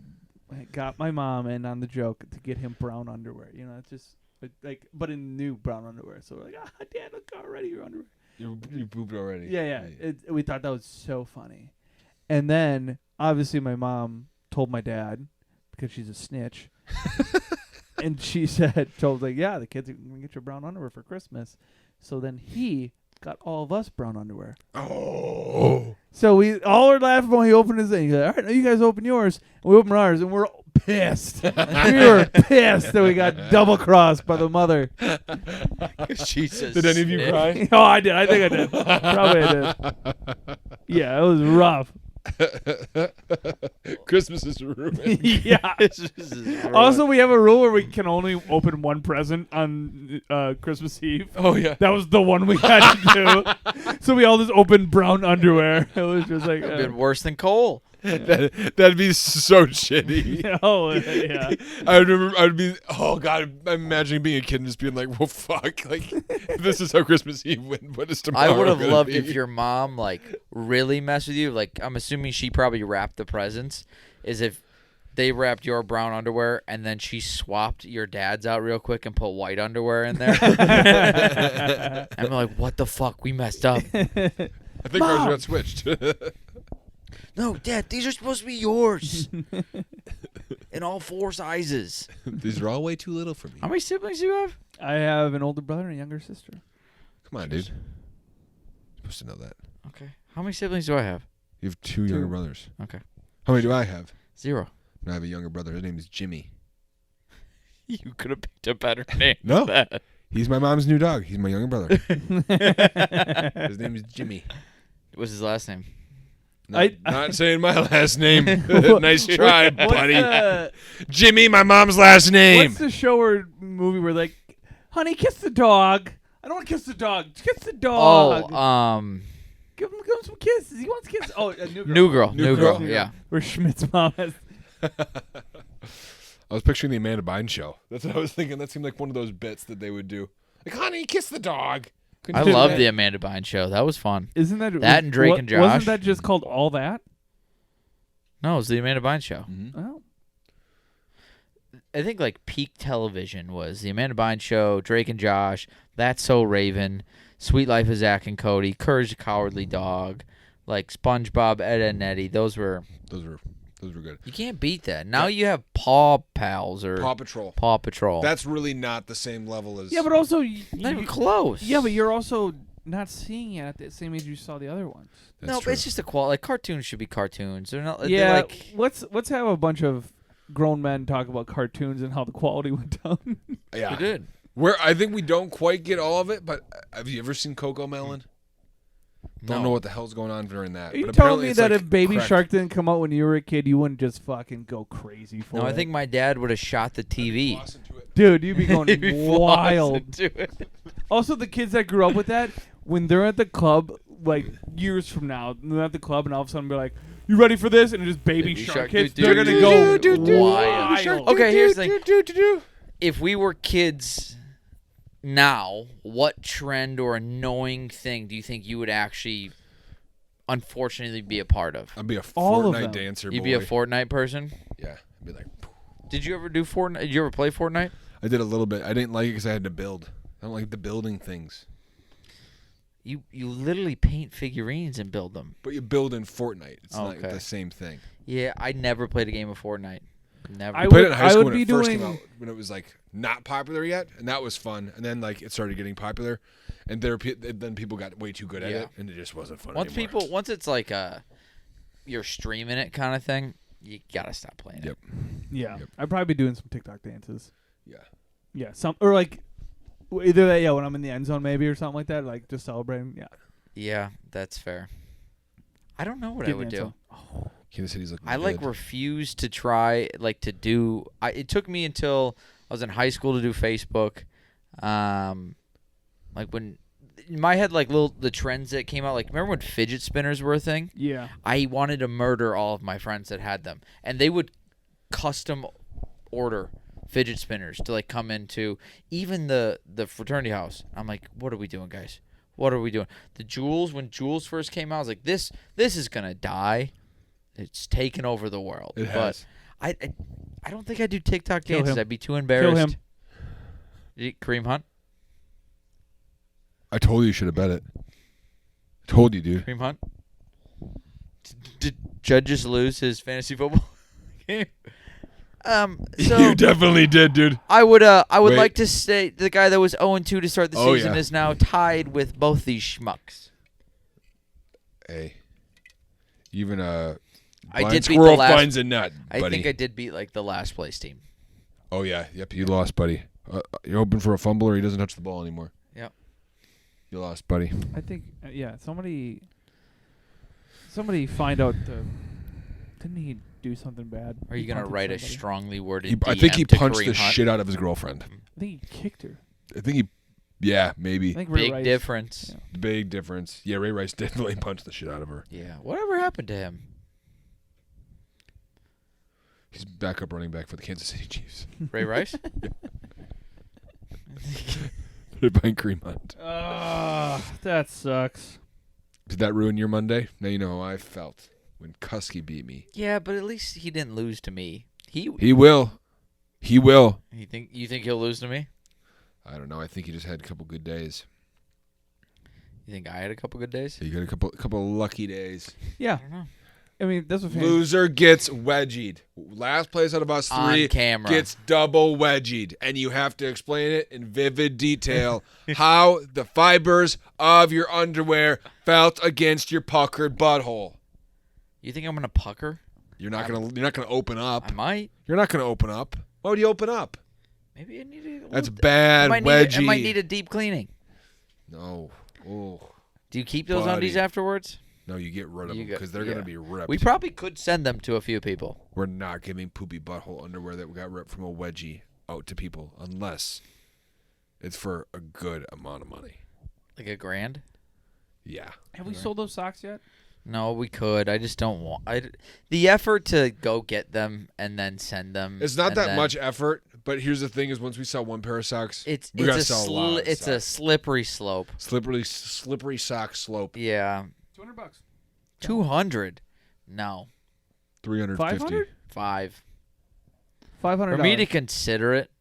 got my mom in on the joke to get him brown underwear. You know, it's just like, but in new brown underwear. So we're like, Dad, look already your underwear. You pooped already. Yeah. We thought that was so funny. And then, obviously, my mom told my dad, because she's a snitch, and she told yeah, the kids are going to get you brown underwear for Christmas. So then he got all of us brown underwear. Oh. So we all were laughing when he opened his thing. He's like, all right, now you guys open yours. And we opened ours, and we're all pissed. We were pissed that we got double-crossed by the mother. Jesus. Did any of you cry? Oh, I did. I think I did. Probably I did. Yeah, it was rough. Christmas is ruined. Yeah. Also, we have a rule where we can only open one present on Christmas Eve. Oh yeah. That was the one we had to do. So we all just opened brown underwear. It was just like Been worse than Cole. That'd be so shitty. oh yeah. I would be. Oh god, I'm imagining being a kid and just being like, "Well, fuck! Like, this is how Christmas Eve went. What is tomorrow?" I would have gonna loved be? if your mom like really messed with you. Like I'm assuming she probably wrapped the presents. Is if they wrapped your brown underwear and then she swapped your dad's out real quick and put white underwear in there. And I'm like, what the fuck? We messed up. I think ours got switched. No, Dad, these are supposed to be yours. In all 4 sizes. These are all way too little for me. How many siblings do you have? I have an older brother and a younger sister. Come on, dude. You're supposed to know that. Okay. How many siblings do I have? You have 2 younger brothers. Okay. How many do I have? 0. I have a younger brother. His name is Jimmy. You could have picked a better name. No. than that. He's my mom's new dog. He's my younger brother. His name is Jimmy. What's his last name? Not saying my last name. Nice try, What's buddy. Jimmy, my mom's last name. What's the show or movie where like, honey, kiss the dog? I don't want to kiss the dog. Kiss the dog. Oh, Give him some kisses. He wants kisses. Oh, a new girl. New Girl. New Girl. Yeah. Where Schmidt's mom has. I was picturing the Amanda Bynes show. That's what I was thinking. That seemed like one of those bits that they would do. Like, honey, kiss the dog. Couldn't I you do love that? the Amanda Bynes show. That was fun. Isn't that and Drake and Josh? Wasn't that just called All That? No, it was the Amanda Bynes show. Mhm. Oh. I think like peak television was the Amanda Bynes show, Drake and Josh, That's So Raven, Sweet Life of Zach and Cody, Courage the Cowardly Dog, like SpongeBob, Ed, Edd n Eddy. Those were good. you can't beat that. Now you have Paw Pals or Paw Patrol. Paw Patrol. That's really not the same level as. Yeah, but also not even close. Yeah, but you're also not seeing it at the same age you saw the other ones. That's no, true. but it's just a quality. Like cartoons should be cartoons. They're not. Yeah, They're like let's have a bunch of grown men talk about cartoons and how the quality went down. Yeah. they did. Where I think we don't quite get all of it, but have you ever seen Coco Melon? Don't No. know what the hell's going on during that. Are you but telling apparently me it's that like if Baby crack. Shark didn't come out when you were a kid, you wouldn't just fucking go crazy for No, it? I think my dad would have shot the TV. Floss into it. Dude, you'd be going He'd be wild. flossing to it. Also, the kids that grew up with that, when they're at the club, like years from now, they're at the club and all of a sudden be like, You ready for this? And it just Baby Baby Shark Shark, hits. dude, They're dude, gonna dude, go dude, wild. Okay, here's the thing. If we were kids now, what trend or annoying thing do you think you would actually, unfortunately, be a part of? I'd be a All of Fortnite them. dancer. You'd boy. be a Fortnite person? Yeah, I'd be like. Did you ever do Fortnite? Did you ever play Fortnite? I did a little bit. I didn't like it because I had to build. I don't like the building things. You literally paint figurines and build them. But you build in Fortnite. It's not Okay. the same thing. Yeah, I never played a game of Fortnite. Never. I played it in I high school would when be it first doing- came out, when it was like not popular yet, and that was fun. And then like it started getting popular, and then people got way too good at it, and it just wasn't fun anymore. Once it's like you're streaming it kind of thing, you gotta stop playing Yep. it. Yeah, Yep. I'd probably be doing some TikTok dances. Yeah. Yeah, or like either that, when I'm in the end zone maybe or something like that, like just celebrating. Yeah, Yeah, that's fair. I don't know what Get I would in the do. end zone. Kansas City's looking I like good. refuse to try to do. It took me until I was in high school to do Facebook. Like when in my head, like the trends that came out. Like remember when fidget spinners were a thing? Yeah, I wanted to murder all of my friends that had them, and they would custom order fidget spinners to like come into even the fraternity house. I'm like, what are we doing, guys? What are we doing? The Jules, when Jules first came out, I was like, this is gonna die. It's taken over the world. It has. But I don't think I'd do TikTok Kill dances. him. I'd be too embarrassed. Kill him. Kareem Hunt? I told you you should have bet it. I told you, dude. Kareem Hunt? Did Judd just lose his fantasy football game? So You definitely did, dude. I would Wait. like to say the guy that was 0-2 to start the Oh, season yeah. is now tied with both these schmucks. Hey. Even a I blind did beat squirrel the last- finds a nut, buddy. I think I did beat like the last place team. Oh, yeah. Yep, you lost, buddy. You're hoping for a fumble or he doesn't touch the ball anymore. Yep. You lost, buddy. I think somebody find out. Didn't he do something bad? Are you He gonna punted write a somebody. strongly worded? I think he DM to punched Kareem the Hunt? shit out of his girlfriend. I think he kicked her. Yeah, maybe. I think Ray Big Rice- difference. Yeah. Big difference. Yeah, Ray Rice definitely punched the shit out of her. Yeah. Whatever happened to him? He's backup running back for the Kansas City Chiefs. Ray Rice? They're buying Kareem Hunt. That sucks. Did that ruin your Monday? Now you know how I felt when Kusky beat me. Yeah, but at least he didn't lose to me. He will. He will. You think he'll lose to me? I don't know. I think he just had a couple good days. You think I had a couple good days? You got a couple lucky days. Yeah, I don't know. I mean that's what fans. Loser gets wedgied. Last place out of us three On camera. gets double wedgied. And you have to explain it in vivid detail how the fibers of your underwear felt against your puckered butthole. You think I'm gonna pucker? You're not gonna open up. I might. You're not gonna open up. Why would you open up? Maybe I need to. That's bad wedgie. I might need a deep cleaning. No. Oh. Do you keep those Buddy. undies afterwards? No, you get rid of You them go- because they're yeah. gonna be ripped. We probably could send them to a few people. We're not giving poopy butthole underwear that got ripped from a wedgie out to people unless it's for a good amount of money. Like $1,000? Yeah. Have we sold those socks yet? No, we could. I just don't want. The effort to go get them and then send them. It's not and that then- much effort, but here's the thing: is once we sell one pair of socks, It's we gotta sell a lot of it's a socks. slippery slope. slippery sock slope. Yeah, $200. 200. No, 350. 500. 5. $500. For me to consider it,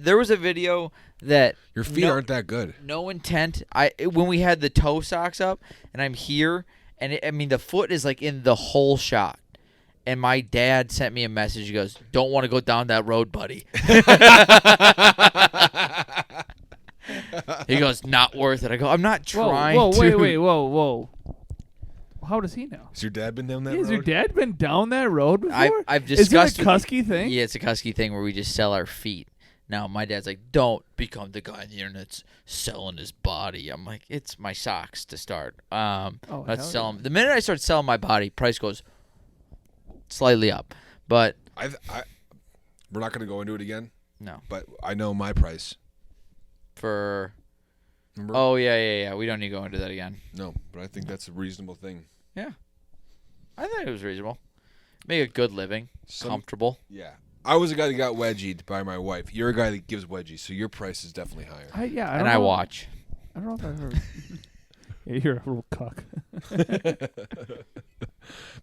there was a video that Your feet No- aren't that good. no intent. When we had the toe socks up, and I'm here, and the foot is like in the whole shot. And my dad sent me a message. He goes, "Don't want to go down that road, buddy." He goes, "Not worth it." I go, "I'm not trying Whoa, to." whoa. How does he know? Has your dad been down that Has road? your dad been down that road before? I've Is it a discussed with- Kusky thing? Yeah, it's a Kusky thing where we just sell our feet. Now my dad's like, "Don't become the guy on the internet's selling his body." I'm like, "It's my socks to start." Let's hell sell yeah. them. The minute I start selling my body, price goes slightly up. But We're not going to go into it again, no, but I know my price. for Remember? oh yeah. We don't need to go into that again. No, but I think that's a reasonable thing. Yeah. I think it was reasonable. Make a good living, comfortable. Yeah. I was a guy that got wedgied by my wife. You're a guy that gives wedgies, so your price is definitely higher. I watch. I don't know if I've heard. Yeah, you're a real cuck. But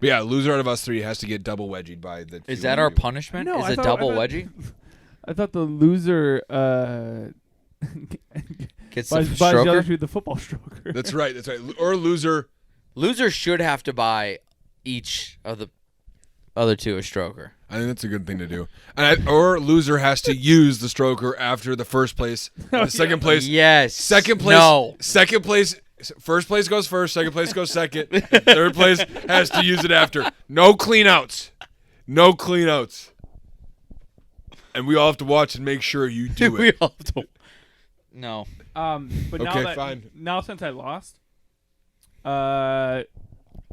yeah, loser out of us three has to get double wedgied by the. Is that our punishment? No, is I it thought- double I thought- wedgie? I thought the loser Gets buys the the other stroker. dude the football stroker. That's right. That's right. Or loser. Loser should have to buy each of the other two a stroker. I think that's a good thing to do. Or loser has to use the stroker after the first place. The second place. Yes. Second place. No. Second place. First place goes first. Second place goes second. Third place has to use it after. No cleanouts. No cleanouts. And we all have to watch and make sure you do We it. all have to- No. But now Okay, that fine. now since I lost,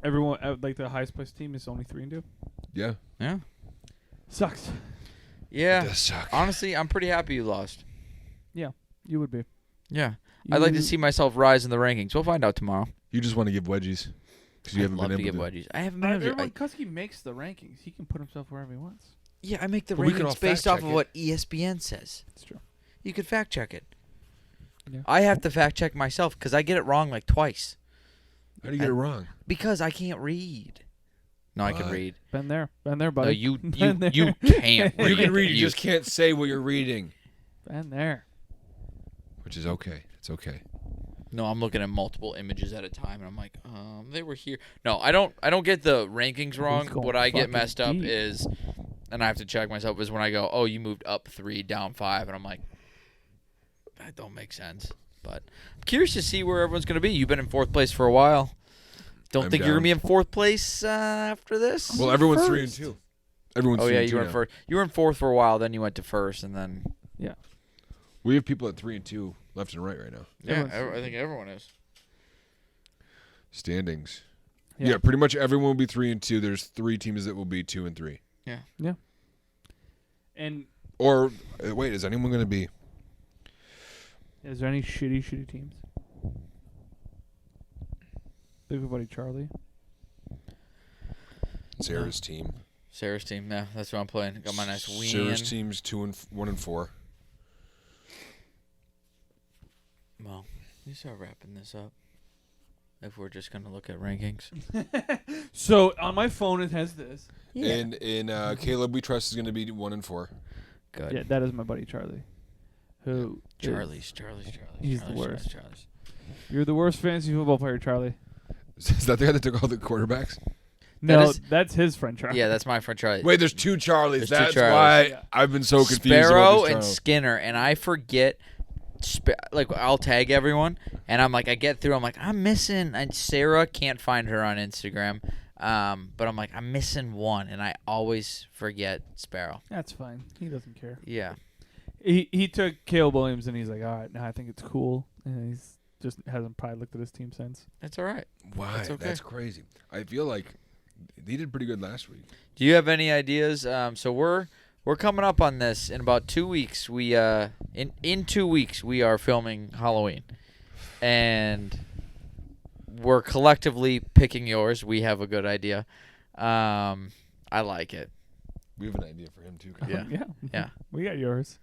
everyone like the highest placed team is only 3-2. Yeah. Yeah. Sucks. Yeah. It does suck. Honestly, I'm pretty happy you lost. Yeah, you would be. Yeah. I'd like to see myself rise in the rankings. We'll find out tomorrow. You just want to give wedgies. Because you I'd haven't love been to able give to. wedgies. I haven't been able to. Because he makes the rankings, he can put himself wherever he wants. Yeah, I make the But we can all rankings based fact off check of it. what ESPN says. That's true. You could fact check it. Yeah. I have to fact check myself because I get it wrong like twice. How do you get it wrong? Because I can't read. No, I can Why? read. Been there, buddy. No, you Been there. you can't read. You can read. You just can't say what you're reading. Been there. Which is okay. It's okay. No, I'm looking at multiple images at a time, and I'm like, they were here. No, I don't get the rankings wrong. going What I get fucking messed up deep. is, and I have to check myself, is when I go, oh, you moved up 3, down 5, and I'm like, that don't make sense. But I'm curious to see where everyone's going to be. You've been in 4th place for a while. Don't I'm think you're down. going to be in 4th place after this? Well, everyone's First. 3-2. Everyone's Oh, 3 yeah, and you 2 were in now. first. You were in 4th for a while, then you went to 1st, and then... We have people at 3-2 left and right now. Yeah, Everyone's- I think everyone is. Standings. Yeah. Yeah, pretty much everyone will be 3-2. There's 3 teams that will be 2 and 3. And Or wait, is anyone going to be? is there any shitty teams? Think about it, Charlie. Sarah's team. Sarah's team, yeah, that's what I'm playing. Got my nice win. Sarah's team's 1 and 4. Well, we start wrapping this up. If we're just gonna look at rankings, So on my phone it has this. And in Caleb We Trust is going to be 1 and 4. good. Yeah, that is my buddy Charlie. Who? is- Charlie's. He's the Charlie's, worst. Charlie's. You're the worst fantasy football player, Charlie. Is that the guy that took all the quarterbacks? No, is- that's his friend Charlie. Yeah, that's my friend Charlie. Wait, there's 2 Charlies. There's 2 That's Charlies. why Yeah. I've been so confused. Sparrow about and this Skinner, and I forget. Like I'll tag everyone, and I'm like, I get through. I'm like, I'm missing. And Sarah can't find her on Instagram, but I'm like, I'm missing one, and I always forget Sparrow. That's fine. He doesn't care. Yeah. He took Caleb Williams and he's like, all right, now I think it's cool, and he's just hasn't probably looked at his team since. That's all right. Why? That's okay. That's crazy. I feel like he did pretty good last week. Do you have any ideas? So we're coming up on this in about 2 weeks. We in 2 weeks we are filming Halloween, and we're collectively picking yours. We have a good idea. I like it. We have an idea for him too. Yeah. Yeah. We got yours.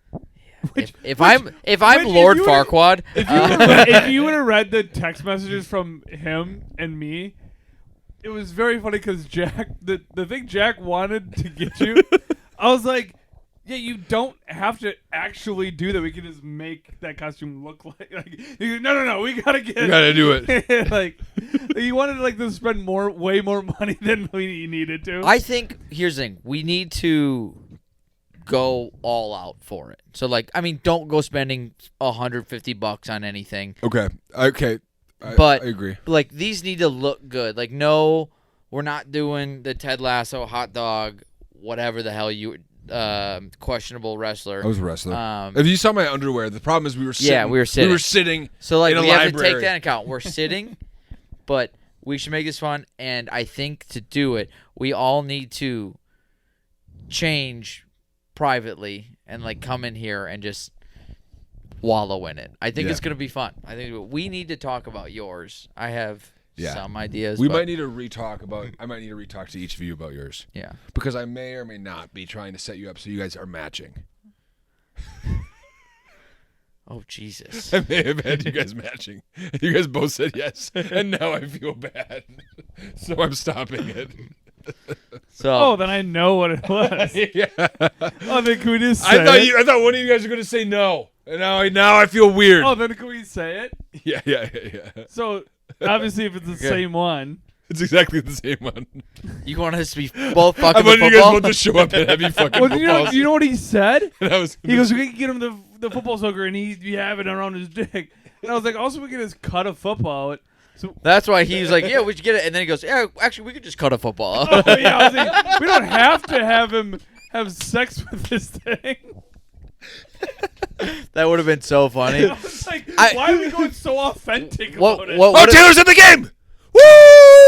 If I'm Lord if you would've- Farquaad, If you would have read the text messages from him and me, it was very funny because Jack, the thing Jack wanted to get you, I was like, yeah, you don't have to actually do that. We can just make that costume look like he's like, no, we gotta get. We gotta do it. like he wanted to spend way more money than we needed to. I think here's the thing: we need to go all out for it. So don't go spending $150 on anything. Okay. But- I agree. Like these need to look good. Like no, we're not doing the Ted Lasso hot dog, whatever the hell you questionable wrestler. I was a wrestler. Um, If you saw my underwear, the problem is we were sitting. Yeah, we were sitting. We were sitting. So in a we have to library. take that into account. We're sitting, but we should make this fun. And I think to do it, we all need to change privately and come in here and just wallow in it. I think Yeah. it's gonna be fun. I think we need to talk about yours. I have some ideas. We but, might need to re-talk about. I might need to re-talk to each of you about yours. Yeah. Because I may or may not be trying to set you up so you guys are matching. Oh, Jesus. I may have had you guys matching. You guys both said yes, and now I feel bad. So I'm stopping it. So, then I know what it was. Yeah. Oh, then can we just say I thought one of you guys were going to say no. And now I feel weird. Oh, then can we say it? Yeah. So, obviously, if it's the same one. It's exactly the same one. you want us to be both I fucking wanted the you guys football? both to show up and have you fucking Well, footballs. you know what he said? And I was, He goes, we can get him the football soaker, and you have it around his dick. And I was like, also, we can just cut a football out. So, That's why he was like, yeah, we should get it. And then he goes, yeah, actually, we could just cut a football. oh, yeah, I was like, we don't have to have him have sex with this thing. That would have been so funny. I was like, why are we going so authentic about it? oh, Taylor's in the game! Woo!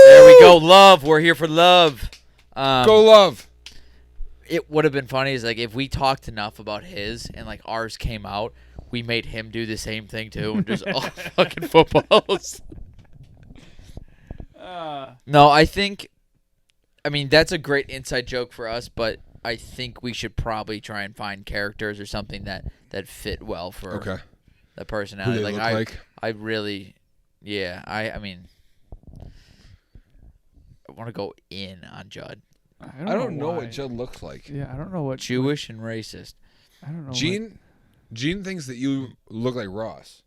There we go. Love. We're here for love. Go love. It would have been funny is like if we talked enough about his and like ours came out, we made him do the same thing too and just all fucking footballs. No, I mean, that's a great inside joke for us, but I think we should probably try and find characters or something that fit well for the personality. Who they look like? I really, yeah, I mean, I want to go in on Judd. I don't know what Judd looks like. Yeah, I don't know what. Jewish and racist. I don't know. Gene thinks that you look like Ross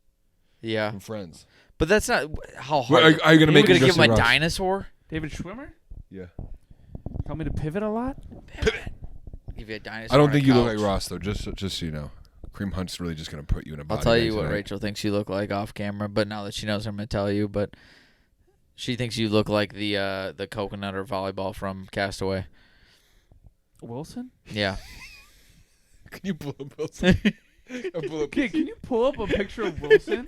Yeah, from Friends. but that's not how Well, hard. are you gonna make You're him gonna give dress him a like Ross? dinosaur? David Schwimmer? Yeah. Tell me to pivot a lot? Give you a dinosaur. I don't on a think you look couch. like Ross though. Just so you know, Cream Hunt's really just gonna put you in a body. I'll tell you bag what tonight. Rachel thinks you look like off camera, but now that she knows, I'm gonna tell you. But she thinks you look like the coconut or volleyball from Castaway. Wilson? Yeah. Can you pull up Wilson? Okay, can you pull up a picture of Wilson?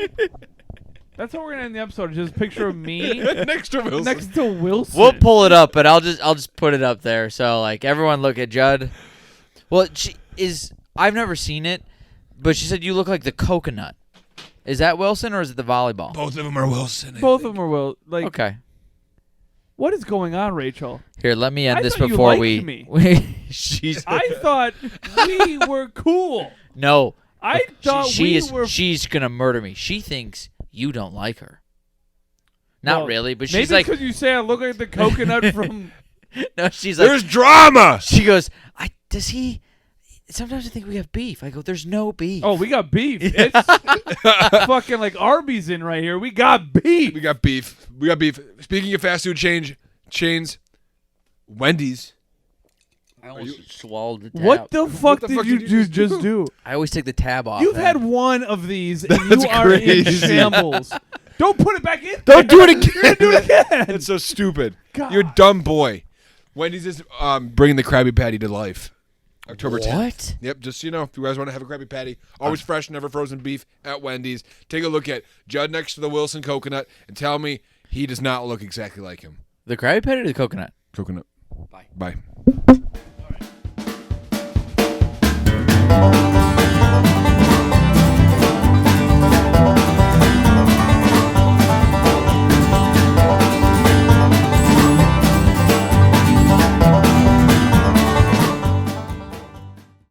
That's how we're gonna end the episode. Just a picture of me next to Wilson. next to Wilson. We'll pull it up, but I'll just put it up there. So like everyone look at Judd. Well, I've never seen it, but she said you look like the coconut. Is that Wilson or is it the volleyball? Both of them are Wilson. Both of them are Will. Like, Okay. what is going on, Rachel? Here, let me end I this thought you before liked we. me. I I thought we were cool. No. I thought we were. She's gonna murder me. She thinks you don't like her. Not Well, really, but maybe she's like. because you say I look like the coconut from. No, she's like. There's drama. She goes. Does he? Sometimes I think we have beef. I go. There's no beef. Oh, we got beef. It's fucking like Arby's in right here. We got beef. We got beef. Speaking of fast food chains, Wendy's. I almost swallowed the tab. What the fuck the did fuck you did you just do? I always take the tab off. You've man. had one of these, and That's you are in crazy. shambles. Don't put it back in. Don't do it again. Do it again. That's so stupid. God. You're a dumb boy. Wendy's is bringing the Krabby Patty to life. October 10th. What? Yep, just so you know, if you guys want to have a Krabby Patty, always fresh, never frozen beef at Wendy's. Take a look at Judd next to the Wilson coconut and tell me he does not look exactly like him. The Krabby Patty or the coconut? Coconut. Bye. Bye.